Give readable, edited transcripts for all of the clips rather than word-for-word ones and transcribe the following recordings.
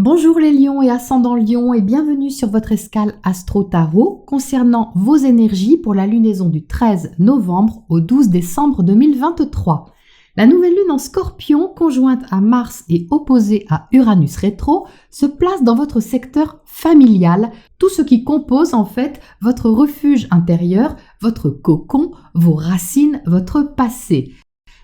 Bonjour les lions et ascendants lions et bienvenue sur votre escale Astro Tarot concernant vos énergies pour la lunaison du 13 novembre au 12 décembre 2023. La nouvelle lune en Scorpion, conjointe à Mars et opposée à Uranus rétro, se place dans votre secteur familial, tout ce qui compose en fait votre refuge intérieur, votre cocon, vos racines, votre passé.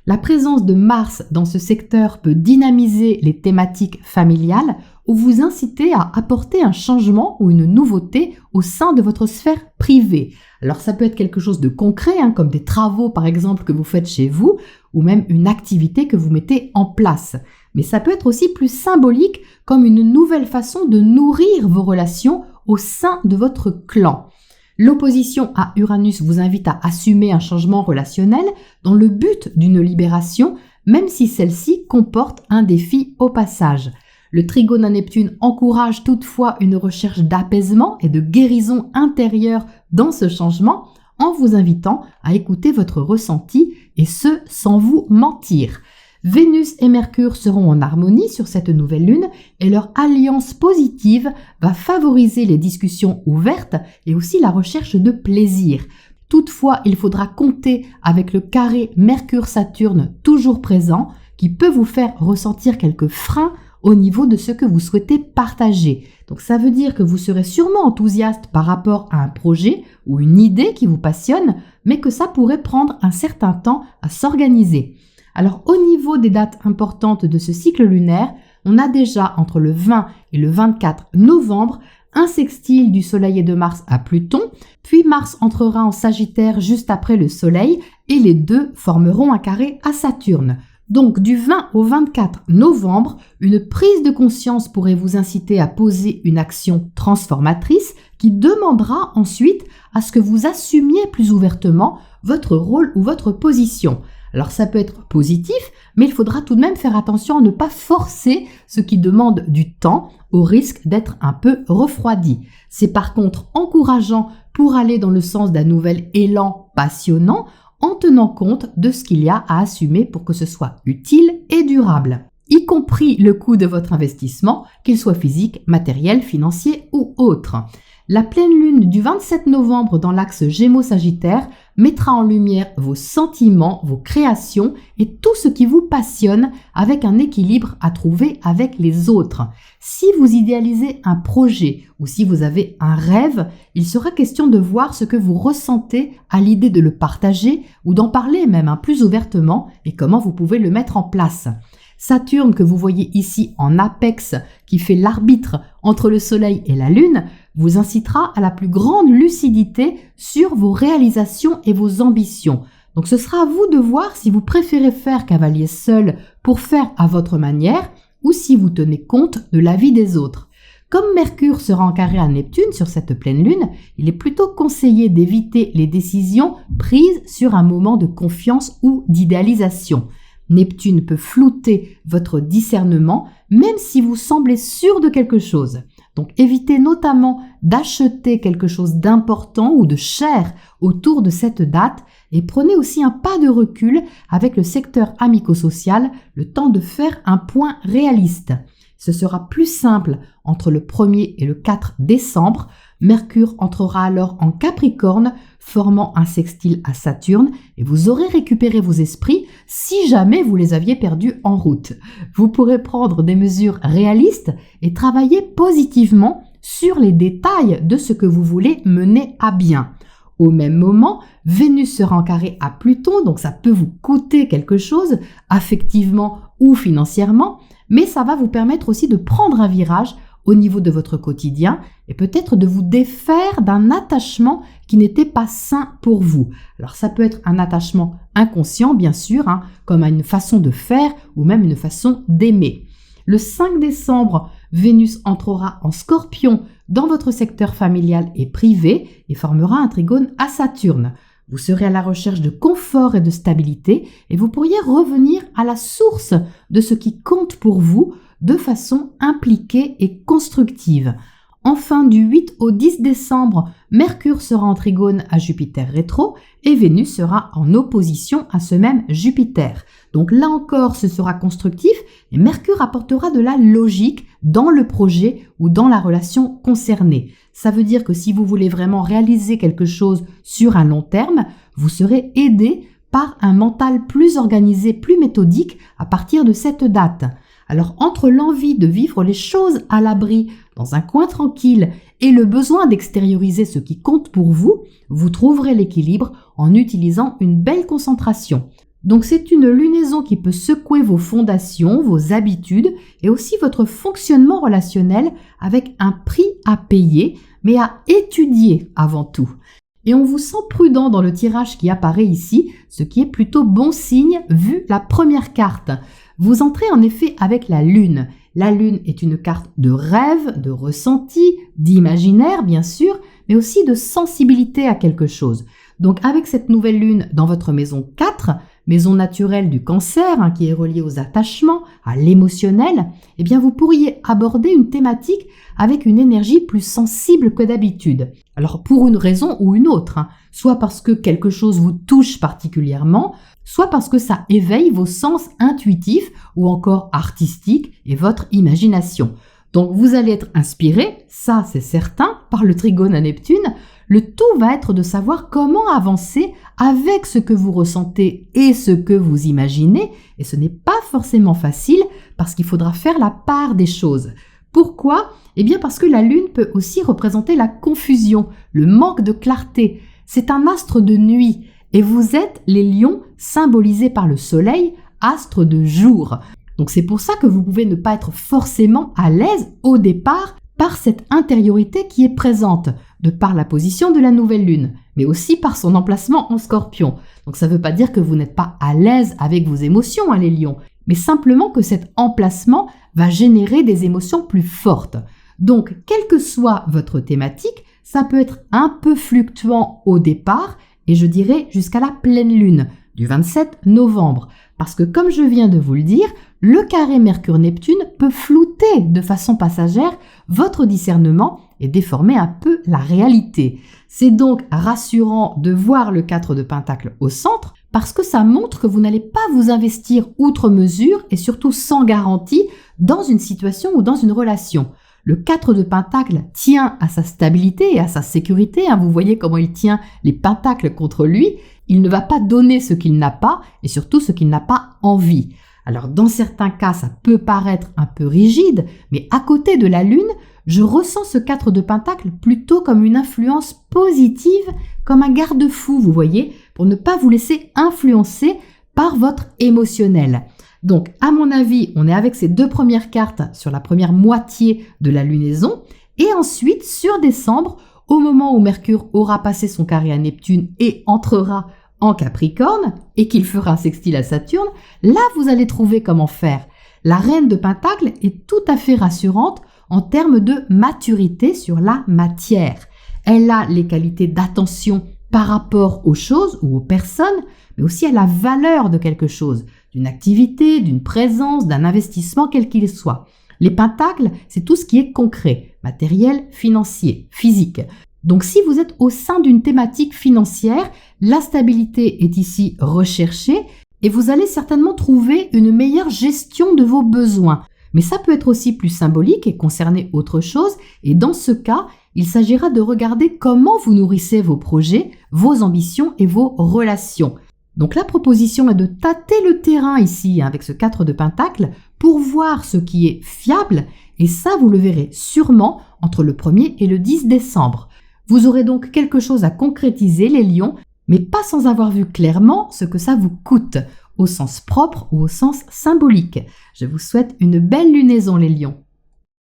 La présence de Mars dans ce secteur peut dynamiser les thématiques familiales ou vous inciter à apporter un changement ou une nouveauté au sein de votre sphère privée. Alors ça peut être quelque chose de concret, comme des travaux par exemple que vous faites chez vous, ou même une activité que vous mettez en place. Mais ça peut être aussi plus symbolique comme une nouvelle façon de nourrir vos relations au sein de votre clan. L'opposition à Uranus vous invite à assumer un changement relationnel dans le but d'une libération, même si celle-ci comporte un défi au passage. Le trigone à Neptune encourage toutefois une recherche d'apaisement et de guérison intérieure dans ce changement en vous invitant à écouter votre ressenti et ce sans vous mentir. Vénus et Mercure seront en harmonie sur cette nouvelle lune et leur alliance positive va favoriser les discussions ouvertes et aussi la recherche de plaisir. Toutefois, il faudra compter avec le carré Mercure-Saturne toujours présent qui peut vous faire ressentir quelques freins au niveau de ce que vous souhaitez partager. Donc ça veut dire que vous serez sûrement enthousiaste par rapport à un projet ou une idée qui vous passionne, mais que ça pourrait prendre un certain temps à s'organiser. Alors au niveau des dates importantes de ce cycle lunaire, on a déjà entre le 20 et le 24 novembre un sextile du Soleil et de Mars à Pluton, puis Mars entrera en Sagittaire juste après le Soleil et les deux formeront un carré à Saturne. Donc du 20 au 24 novembre, une prise de conscience pourrait vous inciter à poser une action transformatrice qui demandera ensuite à ce que vous assumiez plus ouvertement votre rôle ou votre position. Alors ça peut être positif, mais il faudra tout de même faire attention à ne pas forcer ce qui demande du temps au risque d'être un peu refroidi. C'est par contre encourageant pour aller dans le sens d'un nouvel élan passionnant en tenant compte de ce qu'il y a à assumer pour que ce soit utile et durable, y compris le coût de votre investissement, qu'il soit physique, matériel, financier ou autre. La pleine lune du 27 novembre dans l'axe Gémeaux-Sagittaire mettra en lumière vos sentiments, vos créations et tout ce qui vous passionne avec un équilibre à trouver avec les autres. Si vous idéalisez un projet ou si vous avez un rêve, il sera question de voir ce que vous ressentez à l'idée de le partager ou d'en parler même plus ouvertement et comment vous pouvez le mettre en place. Saturne que vous voyez ici en apex qui fait l'arbitre entre le Soleil et la Lune vous incitera à la plus grande lucidité sur vos réalisations et vos ambitions. Donc ce sera à vous de voir si vous préférez faire cavalier seul pour faire à votre manière ou si vous tenez compte de l'avis des autres. Comme Mercure sera en carré à Neptune sur cette pleine lune, il est plutôt conseillé d'éviter les décisions prises sur un moment de confiance ou d'idéalisation. Neptune peut flouter votre discernement même si vous semblez sûr de quelque chose. Donc évitez notamment d'acheter quelque chose d'important ou de cher autour de cette date et prenez aussi un pas de recul avec le secteur amico-social, le temps de faire un point réaliste. Ce sera plus simple entre le 1er et le 4 décembre. Mercure entrera alors en Capricorne, formant un sextile à Saturne et vous aurez récupéré vos esprits si jamais vous les aviez perdus en route. Vous pourrez prendre des mesures réalistes et travailler positivement sur les détails de ce que vous voulez mener à bien. Au même moment, Vénus sera en carré à Pluton, donc ça peut vous coûter quelque chose, affectivement ou financièrement, mais ça va vous permettre aussi de prendre un virage au niveau de votre quotidien et peut-être de vous défaire d'un attachement qui n'était pas sain pour vous. Alors ça peut être un attachement inconscient bien sûr, comme à une façon de faire ou même une façon d'aimer. Le 5 décembre, Vénus entrera en Scorpion dans votre secteur familial et privé et formera un trigone à Saturne. Vous serez à la recherche de confort et de stabilité et vous pourriez revenir à la source de ce qui compte pour vous de façon impliquée et constructive. Enfin, du 8 au 10 décembre, Mercure sera en trigone à Jupiter rétro et Vénus sera en opposition à ce même Jupiter. Donc là encore, ce sera constructif et Mercure apportera de la logique dans le projet ou dans la relation concernée. Ça veut dire que si vous voulez vraiment réaliser quelque chose sur un long terme, vous serez aidé par un mental plus organisé, plus méthodique à partir de cette date. Alors entre l'envie de vivre les choses à l'abri, dans un coin tranquille, et le besoin d'extérioriser ce qui compte pour vous, vous trouverez l'équilibre en utilisant une belle concentration. Donc c'est une lunaison qui peut secouer vos fondations, vos habitudes et aussi votre fonctionnement relationnel avec un prix à payer, mais à étudier avant tout. Et on vous sent prudent dans le tirage qui apparaît ici, ce qui est plutôt bon signe vu la première carte. Vous entrez en effet avec la Lune. La Lune est une carte de rêve, de ressenti, d'imaginaire bien sûr, mais aussi de sensibilité à quelque chose. Donc avec cette nouvelle Lune dans votre maison 4, maison naturelle du Cancer, qui est reliée aux attachements, à l'émotionnel, eh bien vous pourriez aborder une thématique avec une énergie plus sensible que d'habitude. Alors pour une raison ou une autre, soit parce que quelque chose vous touche particulièrement, soit parce que ça éveille vos sens intuitifs ou encore artistiques et votre imagination. Donc vous allez être inspiré, ça c'est certain, par le trigone à Neptune. Le tout va être de savoir comment avancer avec ce que vous ressentez et ce que vous imaginez. Et ce n'est pas forcément facile parce qu'il faudra faire la part des choses. Pourquoi ? Eh bien parce que la Lune peut aussi représenter la confusion, le manque de clarté. C'est un astre de nuit et vous êtes les lions symbolisés par le soleil, astre de jour. Donc c'est pour ça que vous pouvez ne pas être forcément à l'aise au départ par cette intériorité qui est présente, de par la position de la nouvelle lune, mais aussi par son emplacement en Scorpion. Donc ça ne veut pas dire que vous n'êtes pas à l'aise avec vos émotions, les lions, mais simplement que cet emplacement va générer des émotions plus fortes. Donc, quelle que soit votre thématique, ça peut être un peu fluctuant au départ, et je dirais jusqu'à la pleine lune, du 27 novembre. Parce que comme je viens de vous le dire, le carré Mercure-Neptune peut flouter de façon passagère votre discernement et déformer un peu la réalité. C'est donc rassurant de voir le 4 de Pentacle au centre parce que ça montre que vous n'allez pas vous investir outre mesure et surtout sans garantie dans une situation ou dans une relation. Le 4 de Pentacle tient à sa stabilité et à sa sécurité. Vous voyez comment il tient les pentacles contre lui. Il ne va pas donner ce qu'il n'a pas et surtout ce qu'il n'a pas envie. Alors dans certains cas, ça peut paraître un peu rigide, mais à côté de la Lune, je ressens ce 4 de Pentacle plutôt comme une influence positive, comme un garde-fou, vous voyez, pour ne pas vous laisser influencer par votre émotionnel. Donc, à mon avis, on est avec ces deux premières cartes sur la première moitié de la lunaison. Et ensuite, sur décembre, au moment où Mercure aura passé son carré à Neptune et entrera en Capricorne, et qu'il fera un sextile à Saturne, là, vous allez trouver comment faire. La reine de Pentacle est tout à fait rassurante en termes de maturité sur la matière. Elle a les qualités d'attention par rapport aux choses ou aux personnes, mais aussi à la valeur de quelque chose, d'une activité, d'une présence, d'un investissement quel qu'il soit. Les pentacles, c'est tout ce qui est concret, matériel, financier, physique. Donc si vous êtes au sein d'une thématique financière, la stabilité est ici recherchée et vous allez certainement trouver une meilleure gestion de vos besoins. Mais ça peut être aussi plus symbolique et concerner autre chose, et dans ce cas, il s'agira de regarder comment vous nourrissez vos projets, vos ambitions et vos relations. Donc la proposition est de tâter le terrain ici avec ce 4 de Pentacle pour voir ce qui est fiable, et ça vous le verrez sûrement entre le 1er et le 10 décembre. Vous aurez donc quelque chose à concrétiser les lions, mais pas sans avoir vu clairement ce que ça vous coûte, au sens propre ou au sens symbolique. Je vous souhaite une belle lunaison les lions.